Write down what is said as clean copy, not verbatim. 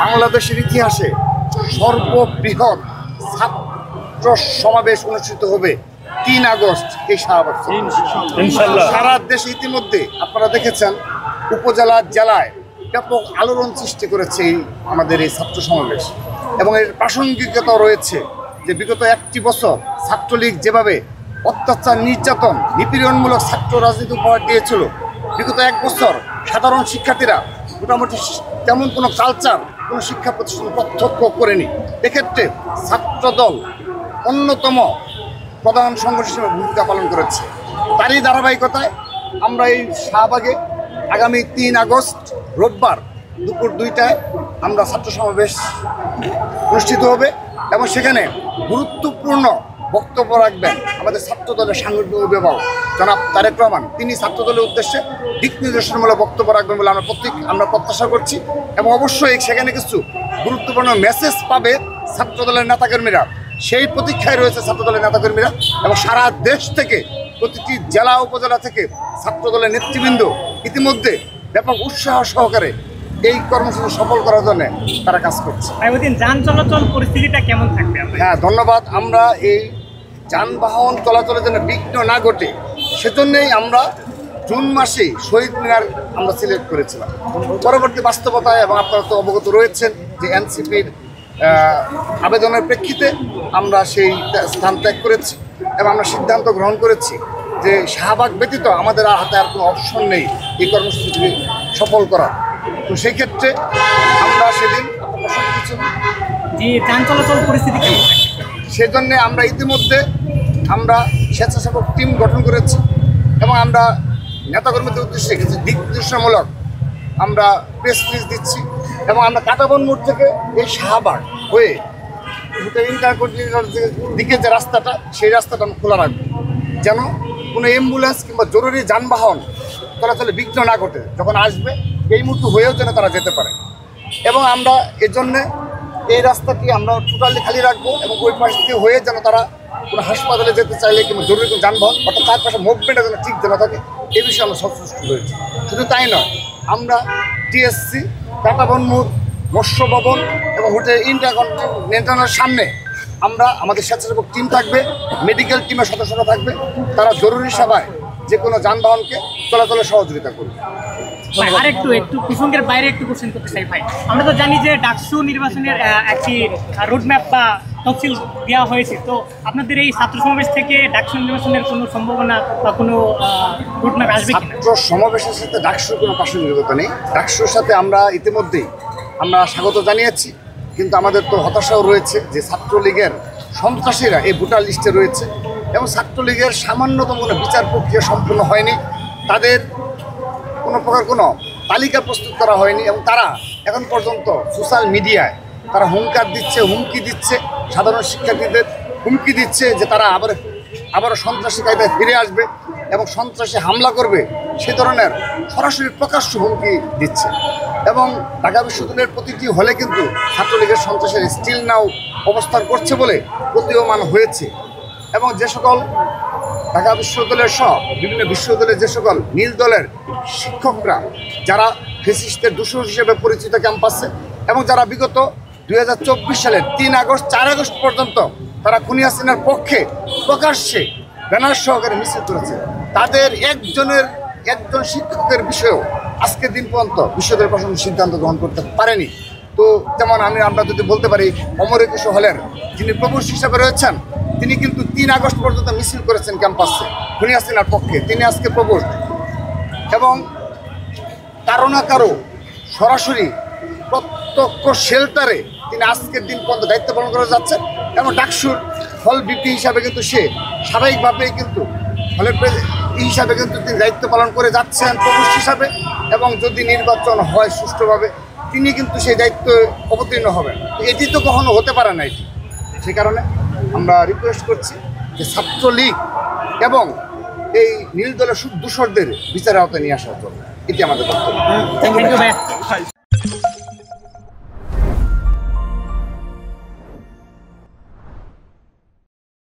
বাংলাদেশের ইতিহাসে সর্ববৃহৎ ছাত্র সমাবেশ অনুষ্ঠিত হবে ৩ আগস্ট এই শাহবাগ। সারা দেশে ইতিমধ্যে আপনারা দেখেছেন উপজেলা জেলায় ব্যাপক আলোড়ন সৃষ্টি করেছে আমাদের এই ছাত্র সমাবেশ, এবং এর প্রাসঙ্গিকতা রয়েছে যে বিগত একটি বছর ছাত্রলীগ যেভাবে অত্যাচার, নির্যাতন, নিপীড়নমূলক ছাত্র রাজনীতি উপহার দিয়েছিল, বিগত এক বছর সাধারণ শিক্ষার্থীরা মোটামুটি তেমন কোনো কালচার, কোনো শিক্ষা প্রতিষ্ঠান প্রত্যক্ষ করেনি। এক্ষেত্রে ছাত্রদল অন্যতম প্রধান সংগঠন হিসেবে ভূমিকা পালন করেছে। তারই ধারাবাহিকতায় আমরা এই শাহবাগে আগামী ৩ আগস্ট রোববার দুপুর ২টায় আমরা ছাত্র সমাবেশ অনুষ্ঠিত হবে, এবং সেখানে গুরুত্বপূর্ণ বক্তব্য রাখবেন আমাদের ছাত্রদলের সাংগঠনিক অভিভাবক জনাব তারেক রহমান। তিনি ছাত্রদলের উদ্দেশ্যে দিক নির্দেশনমূলক বক্তব্য রাখবেন বলে আমরা প্রত্যাশা করছি, এবং অবশ্যই সেখানে কিছু গুরুত্বপূর্ণ মেসেজ পাবে ছাত্রদলের নেতাকর্মীরা। সেই প্রতীক্ষায় রয়েছে ছাত্রদলের নেতাকর্মীরা, এবং সারা দেশ থেকে প্রতিটি জেলা উপজেলা থেকে ছাত্রদলের নেতৃবৃন্দ ইতিমধ্যে ব্যাপক উৎসাহ সহকারে এই কর্মসূচি সফল করার জন্য তারা কাজ করছে। যান চলাচল পরিস্থিতিটা কেমন থাকবে? হ্যাঁ, ধন্যবাদ। আমরা এই যানবাহন চলাচলের জন্য বিঘ্ন না ঘটে সেজন্যই আমরা জুন মাসে শহীদ মিনার আমরা সিলেক্ট করেছিলাম। পরবর্তী বাস্তবতায়, এবং আপনারা তো অবগত রয়েছেন যে এনসিপির আবেদনের প্রেক্ষিতে আমরা সেই স্থান ত্যাগ করেছি, এবং আমরা সিদ্ধান্ত গ্রহণ করেছি যে শাহবাগ ব্যতীত আমাদের হাতে আর কোনো অপশন নেই এই কর্মসূচিটি সফল করার। তো সেই ক্ষেত্রে আমরা সেদিন যান চলাচল পরিস্থিতি কেমন থাকে সেজন্য আমরা ইতিমধ্যে আমরা স্বেচ্ছাসেবক টিম গঠন করেছি, এবং আমরা নেতাকর্মীদের উদ্দেশ্যে কিছু দিক নির্দেশনামূলক আমরা প্রেস রিলিজ দিচ্ছি, এবং আমরা কাটাবন মোড় থেকে এই শাহবাগ হয়ে ইন্টারকন্টিনেন্টাল দিকে যে রাস্তাটা, সেই রাস্তাটা আমরা খোলা রাখবো, যেন কোনো অ্যাম্বুলেন্স কিংবা জরুরি যানবাহন চলাচলে বিঘ্ন না ঘটে। যখন আসবে এই মুহূর্তে হয়েও যেন তারা যেতে পারে, এবং আমরা এর জন্যে এই রাস্তাটি আমরা টোটালি খালি রাখবো, এবং ওই পাশ থেকে হয়ে যেন তারা কোনো হাসপাতালে যেতে চাইলে কিংবা জরুরি কোনো যানবাহন অর্থাৎ তার পাশে মুভমেন্টটা যেন ঠিক যেন থাকে, এই বিষয়ে আমরা সচেষ্ট হয়েছি। শুধু তাই নয়, আমরা টিএসসি, কাটাবন মোড়, মৎস্য ভবন এবং হোটেল ইন্টারকন্টিনেন্টালের সামনে আমরা আমাদের স্বেচ্ছাসেবক টিম থাকবে, মেডিকেল টিমের সদস্যরা থাকবে, তারা জরুরি সেবায় যে কোনো যানবাহনকে চলাচলে সহযোগিতা করবে। আর একটু প্রসঙ্গের বাইরে একটু কোশ্চেন করতে চাই ভাই, আমরা তো জানি যে ডাকসু নির্বাচনের একটি রোডম্যাপ বা তফসিল দেওয়া হয়েছে, তো আপনাদের এই ছাত্র সমাবেশ থেকে ডাকসু নির্বাচনের কোনো সম্ভাবনা বা কোনো রোডম্যাপ আসবে? ছাত্র সমাবেশের সাথে ডাকসুর কোনো প্রাসঙ্গিকতা নেই। ডাকসুর সাথে আমরা ইতিমধ্যেই আমরা স্বাগত জানিয়েছি, কিন্তু আমাদের তো হতাশাও রয়েছে যে ছাত্রলীগের সন্ত্রাসীরা এই ভোটার লিস্টে রয়েছে, এবং ছাত্রলীগের সামান্যতম কোনো বিচার প্রক্রিয়া সম্পূর্ণ হয়নি, তাদের কোনো প্রকার কোনো তালিকা প্রস্তুত করা হয়নি, এবং তারা এখন পর্যন্ত সোশ্যাল মিডিয়ায় তারা হুমকি দিচ্ছে সাধারণ শিক্ষার্থীদের, হুমকি দিচ্ছে যে তারা আবারও সন্ত্রাসী কায়দায় ফিরে আসবে এবং সন্ত্রাসী হামলা করবে, সে ধরনের সরাসরি প্রকাশ্য হুমকি দিচ্ছে। এবং ঢাকা বিশ্ববিদ্যালয়ের প্রতিটি হলে কিন্তু ছাত্রলীগের সন্ত্রাসের স্টিল নাও অবস্থান করছে বলে প্রতীয়মান হয়েছে, এবং যে সকল ঢাকা বিশ্ববিদ্যালয়ের সহ বিভিন্ন বিশ্ববিদ্যালয়ের যে সকল নীল দলের শিক্ষকরা যারা ফ্যাসিস্টের দূষণ হিসেবে পরিচিত ক্যাম্পাসে, এবং যারা বিগত 2024 সালের 3 আগস্ট 4 আগস্ট পর্যন্ত তারা খুনি হাসিনার পক্ষে প্রকাশ্যে ব্যানার সহকারে মিছিল করেছে, তাদের একজন শিক্ষকের বিষয়েও আজকের দিন পর্যন্ত বিশ্ববিদ্যালয় প্রশাসন সিদ্ধান্ত গ্রহণ করতে পারেনি। তো যেমন আমরা যদি বলতে পারি অমর একুশ হলের যিনি প্রভুষ হিসাবে রয়েছেন, তিনি কিন্তু 3 আগস্ট পর্যন্ত মিছিল করেছেন ক্যাম্পাসে খুনি হাসিনার পক্ষে, তিনি আজকে প্রভুষ, এবং কারো না কারো সরাসরি প্রত্যক্ষ শেল্টারে তিনি আজকের দিন পর্যন্ত দায়িত্ব পালন করে যাচ্ছেন, এবং ডাকসুর হল ভিপি হিসাবে কিন্তু সে স্বাভাবিকভাবেই কিন্তু হলের হিসাবে কিন্তু তিনি দায়িত্ব পালন করে যাচ্ছেন প্রভুষ হিসাবে, এবং যদি নির্বাচন হয় সুষ্ঠুভাবে তিনি কিন্তু সেই দায়িত্ব অবতীর্ণ হবেন। এটি তো কখনো হতে পারে না এটি, সে কারণে আমরা রিকোয়েস্ট করছি যে ছাত্রলীগ এবং এই নীল দলের দূষরদের বিচারের আওতায় নিয়ে আসার জন্য, এটি আমাদের বক্তব্য।